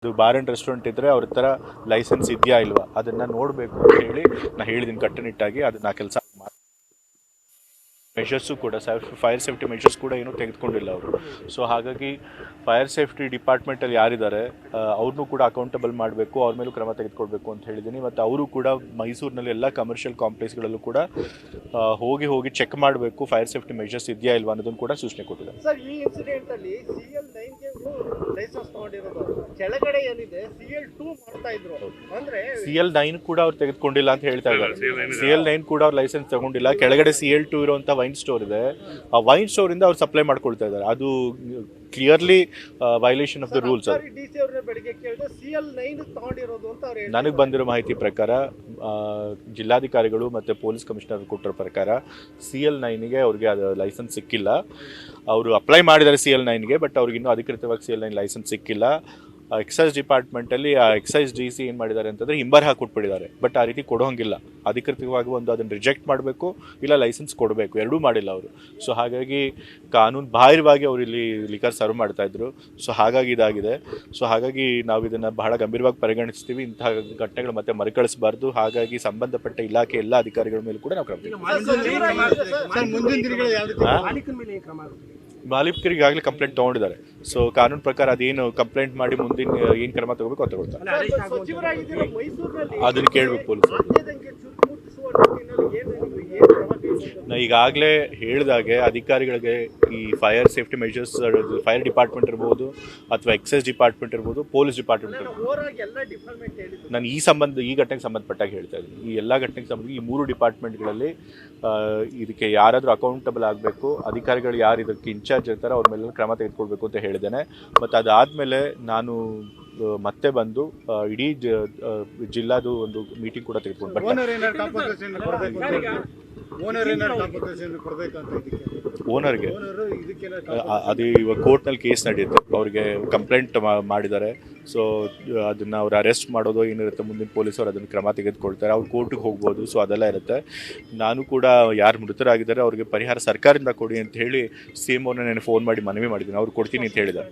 ಇದು bar and restaurant ಇದ್ದರೆ ಅವ್ರ ಥರ ಲೈಸೆನ್ಸ್ ಇದೆಯಾ ಇಲ್ವಾ ಅದನ್ನು ನೋಡಬೇಕು ಅಂತ ಹೇಳಿ ನಾನು ಹೇಳಿದ್ದೀನಿ ಕಟ್ಟುನಿಟ್ಟಾಗಿ. ಅದನ್ನು ಕೆಲಸ ಮೆಷರ್ಸು ಕೂಡ ಫೈರ್ ಸೇಫ್ಟಿ ಮೆಷರ್ಸ್ ಕೂಡ ಏನೂ ತೆಗೆದುಕೊಂಡಿಲ್ಲ ಅವರು. ಸೊ ಹಾಗಾಗಿ ಫೈರ್ ಸೇಫ್ಟಿ ಡಿಪಾರ್ಟ್ಮೆಂಟಲ್ಲಿ ಯಾರಿದ್ದಾರೆ ಅವ್ರನ್ನೂ ಕೂಡ ಅಕೌಂಟಬಲ್ ಮಾಡಬೇಕು, ಅವ್ರ ಮೇಲೂ ಕ್ರಮ ತೆಗೆದುಕೊಳ್ಬೇಕು ಅಂತ ಹೇಳಿದ್ದೀನಿ. ಮತ್ತು ಅವರು ಕೂಡ ಮೈಸೂರಿನಲ್ಲಿ ಎಲ್ಲ ಕಮರ್ಷಿಯಲ್ ಕಾಂಪ್ಲೆಕ್ಸ್ಗಳಲ್ಲೂ ಕೂಡ ಹೋಗಿ ಚೆಕ್ ಮಾಡಬೇಕು ಫೈರ್ ಸೇಫ್ಟಿ ಮೆಷರ್ಸ್ ಇದೆಯಾ ಇಲ್ವಾ ಅನ್ನೋದನ್ನು ಕೂಡ ಸೂಚನೆ ಕೊಟ್ಟಿದ್ದಾರೆ. ಸರ್, ಈ ಇನ್ಸಿಡೆಂಟ್ ಅಲ್ಲಿ CL9 ಲೈಸೆನ್ಸ್ ತಗೊಂಡಿರೋದು, ಕೆಳಗಡೆ ಏನಿದೆ CL2 ಮಾಡ್ತಾ ಇದ್ರು. ಅಂದ್ರೆ CL9 ಕೂಡ ಅವ್ರು ತೆಗೆದುಕೊಂಡಿಲ್ಲ ಅಂತ ಹೇಳ್ತಾ ಇದ್ದಾರೆ. CL9 ಕೂಡ ಅವ್ರು ಲೈಸೆನ್ಸ್ ತಗೊಂಡಿಲ್ಲ. ಕೆಳಗಡೆ CL2 ಇರುವಂಥ ವೈನ್ ಸ್ಟೋರ್ ಇದೆ, ಆ ವೈನ್ ಸ್ಟೋರ್ ಇಂದ ಅವ್ರು ಸಪ್ಲೈ ಮಾಡ್ಕೊಳ್ತಾ ಇದ್ದಾರೆ. ಅದು clearly violation of the rules. DC ಅವ್ರನ್ನ ಬೆಳಿಗ್ಗೆ ಕೇಳಿದ್ರೆ CL9 ತಗೊಂಡಿರೋದು ಅಂತ ಅವ್ರು ಹೇಳ್ತಾರೆ. ನನಗೆ ಬಂದಿರೋ ಮಾಹಿತಿ ಪ್ರಕಾರ ಜಿಲ್ಲಾಧಿಕಾರಿಗಳು ಮತ್ತು ಪೊಲೀಸ್ ಕಮಿಷನರ್ ಕೊಟ್ಟಿರೋ ಪ್ರಕಾರ CL9ಗೆ ಅವ್ರಿಗೆ ಅದು ಲೈಸೆನ್ಸ್ ಸಿಕ್ಕಿಲ್ಲ. ಅವರು ಅಪ್ಲೈ ಮಾಡಿದ್ದಾರೆ CL9ಗೆ, ಬಟ್ ಅವ್ರಿಗೆ ಇನ್ನೂ ಅಧಿಕೃತವಾಗಿ CL9 ಲೈಸೆನ್ಸ್ ಸಿಕ್ಕಿಲ್ಲ. ಎಕ್ಸೈಸ್ ಡಿಪಾರ್ಟ್ಮೆಂಟಲ್ಲಿ ಆ ಎಕ್ಸೈಸ್ DC ಏನು ಮಾಡಿದ್ದಾರೆ ಅಂತಂದರೆ ಹಿಂಬರ್ ಹಾಕಿಬಿಟ್ಟಿದ್ದಾರೆ. ಬಟ್ ಆ ರೀತಿ ಕೊಡೋಂಗಿಲ್ಲ, ಅಧಿಕೃತವಾಗಿ ಒಂದು ಅದನ್ನು ರಿಜೆಕ್ಟ್ ಮಾಡಬೇಕು, ಇಲ್ಲ ಲೈಸೆನ್ಸ್ ಕೊಡಬೇಕು, ಎರಡೂ ಮಾಡಿಲ್ಲ ಅವರು. ಸೊ ಹಾಗಾಗಿ ಕಾನೂನು ಬಾಹಿರವಾಗಿ ಅವರು ಇಲ್ಲಿ ಲಿಕರ್ ಸರ್ವ್ ಮಾಡ್ತಾಯಿದ್ರು. ಸೊ ಹಾಗಾಗಿ ಇದಾಗಿದೆ. ಸೊ ಹಾಗಾಗಿ ನಾವು ಇದನ್ನು ಬಹಳ ಗಂಭೀರವಾಗಿ ಪರಿಗಣಿಸ್ತೀವಿ. ಇಂತಹ ಘಟನೆಗಳು ಮತ್ತೆ ಮರುಕಳಿಸಬಾರ್ದು. ಹಾಗಾಗಿ ಸಂಬಂಧಪಟ್ಟ ಇಲಾಖೆ ಎಲ್ಲ ಅಧಿಕಾರಿಗಳ ಮೇಲೂ ಕೂಡ ನಾವು ಮಾಲೀಕರಿಗೆ ಆಗಲೇ ಕಂಪ್ಲೇಂಟ್ ತೊಗೊಂಡಿದ್ದಾರೆ. ಸೊ ಕಾನೂನು ಪ್ರಕಾರ ಅದೇನು ಕಂಪ್ಲೇಂಟ್ ಮಾಡಿ ಮುಂದಿನ ಏನು ಕ್ರಮ ತಗೋಬೇಕು ಅದು ತಗೊಳ್ತಾರೆ. ಅದನ್ನು ಕೇಳಬೇಕು ಪೊಲೀಸ್. ನಾ ಈಗಾಗಲೇ ಹೇಳಿದಾಗೆ ಅಧಿಕಾರಿಗಳಿಗೆ ಈ fire safety measures, fire department ಇರ್ಬೋದು ಅಥವಾ ಎಕ್ಸೈಸ್ ಡಿಪಾರ್ಟ್ಮೆಂಟ್ ಇರ್ಬೋದು, ಪೊಲೀಸ್ ಡಿಪಾರ್ಟ್ಮೆಂಟ್ ಇರ್ಬೋದು, ನಾನು ಈ ಘಟನೆಗೆ ಸಂಬಂಧಪಟ್ಟಾಗ ಹೇಳ್ತಾ ಇದ್ದೀನಿ. ಈ ಎಲ್ಲ ಘಟನೆಗೆ ಸಂಬಂಧ ಈ 3 ಡಿಪಾರ್ಟ್ಮೆಂಟ್ಗಳಲ್ಲಿ ಇದಕ್ಕೆ ಯಾರಾದರೂ ಅಕೌಂಟಬಲ್ ಆಗಬೇಕು, ಅಧಿಕಾರಿಗಳು ಯಾರು ಇದಕ್ಕೆ ಇನ್ಚಾರ್ಜ್ ಇರ್ತಾರೆ ಅವ್ರ ಮೇಲೆ ಕ್ರಮ ತೆಗೆದುಕೊಳ್ಬೇಕು ಅಂತ ಹೇಳಿದ್ದೇನೆ. ಮತ್ತು ಅದಾದಮೇಲೆ ನಾನು ಮತ್ತೆ ಬಂದು ಇಡೀ ಜಿಲ್ಲಾದು ಒಂದು ಮೀಟಿಂಗ್ ಕೂಡ ತೆಗೆದುಕೊಂಡು ಓನರ್ಗೆ ಅದು ಇವಾಗ ಕೋರ್ಟ್ನಲ್ಲಿ ಕೇಸ್ ನಡೆಯುತ್ತೆ. ಅವ್ರಿಗೆ ಕಂಪ್ಲೇಂಟ್ ಮಾಡಿದ್ದಾರೆ. ಸೊ ಅದನ್ನು ಅವ್ರು ಅರೆಸ್ಟ್ ಮಾಡೋದು ಏನಿರುತ್ತೆ, ಮುಂದಿನ ಪೊಲೀಸರು ಅದನ್ನು ಕ್ರಮ ತೆಗೆದುಕೊಳ್ತಾರೆ. ಅವ್ರು ಕೋರ್ಟಿಗೆ ಹೋಗ್ಬೋದು. ಸೊ ಅದೆಲ್ಲ ಇರುತ್ತೆ. ನಾನು ಕೂಡ ಯಾರು ಮೃತರಾಗಿದ್ದಾರೆ ಅವ್ರಿಗೆ ಪರಿಹಾರ ಸರ್ಕಾರದಿಂದ ಕೊಡಿ ಅಂತ ಹೇಳಿ CM ಅವ್ರನ್ನ ನಾನು ಫೋನ್ ಮಾಡಿ ಮನವಿ ಮಾಡಿದ್ದೀನಿ. ಅವ್ರು ಕೊಡ್ತೀನಿ ಅಂತ ಹೇಳಿದ್ದಾರೆ.